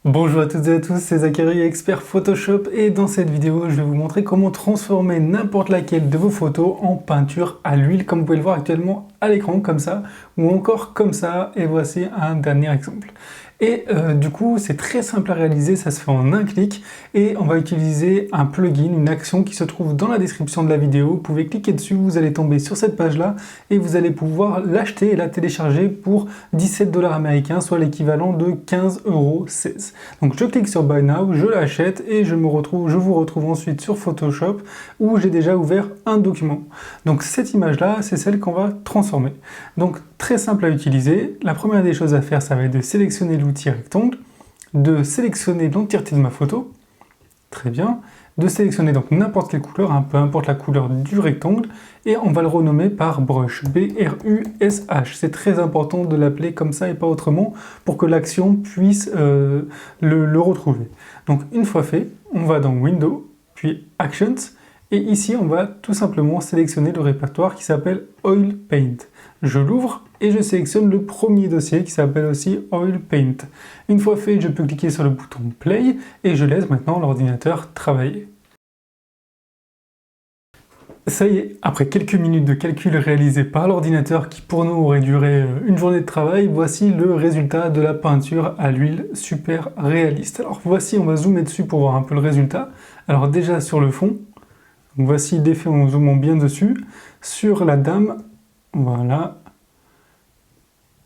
Bonjour à toutes et à tous, c'est Zachary, expert Photoshop, et dans cette vidéo, je vais vous montrer comment transformer n'importe laquelle de vos photos en peinture à l'huile, comme vous pouvez le voir actuellement à l'écran, comme ça, ou encore comme ça, et voici un dernier exemple. Et du coup, c'est très simple à réaliser, ça se fait en un clic, et on va utiliser un plugin, une action qui se trouve dans la description de la vidéo. Vous pouvez cliquer dessus, vous allez tomber sur cette page-là, et vous allez pouvoir l'acheter et la télécharger pour 17 $ américains, soit l'équivalent de 15,16 €. Donc je clique sur Buy Now, je l'achète et je vous retrouve ensuite sur Photoshop où j'ai déjà ouvert un document. Donc cette image-là, c'est celle qu'on va transformer. Donc très simple à utiliser. La première des choses à faire, ça va être de sélectionner l'outil rectangle, de sélectionner l'entièreté de ma photo. Très bien. De sélectionner donc n'importe quelle couleur, peu importe la couleur du rectangle, et on va le renommer par brush, B-R-U-S-H. C'est très important de l'appeler comme ça et pas autrement pour que l'action puisse le retrouver. Donc une fois fait, on va dans Window, puis Actions, et ici on va tout simplement sélectionner le répertoire qui s'appelle Oil Paint. Je l'ouvre et je sélectionne le premier dossier qui s'appelle aussi Oil Paint. Une fois fait, je peux cliquer sur le bouton Play et je laisse maintenant l'ordinateur travailler. Ça y est, après quelques minutes de calcul réalisés par l'ordinateur qui pour nous aurait duré une journée de travail, voici le résultat de la peinture à l'huile super réaliste. Alors voici, on va zoomer dessus pour voir un peu le résultat. Alors déjà sur le fond, voici l'effet en zoomant bien dessus. Sur la dame, voilà.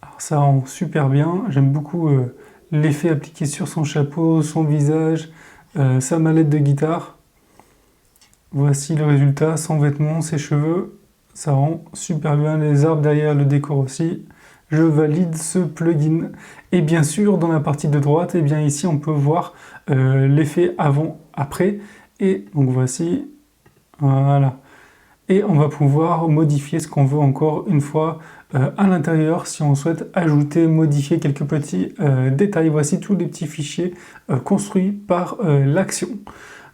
Alors ça rend super bien, j'aime beaucoup l'effet appliqué sur son chapeau, son visage, sa mallette de guitare. Voici le résultat, sans vêtements, ses cheveux, ça rend super bien, les arbres derrière, le décor aussi. Je valide ce plugin. Et bien sûr, dans la partie de droite, et bien ici on peut voir l'effet avant-après. Et donc voici, voilà. Et on va pouvoir modifier ce qu'on veut encore une fois à l'intérieur si on souhaite ajouter, modifier quelques petits détails. Voici tous les petits fichiers construits par l'action.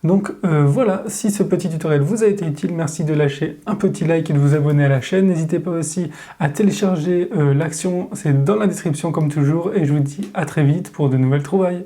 Donc voilà, si ce petit tutoriel vous a été utile, merci de lâcher un petit like et de vous abonner à la chaîne. N'hésitez pas aussi à télécharger l'action, c'est dans la description comme toujours, et je vous dis à très vite pour de nouvelles trouvailles.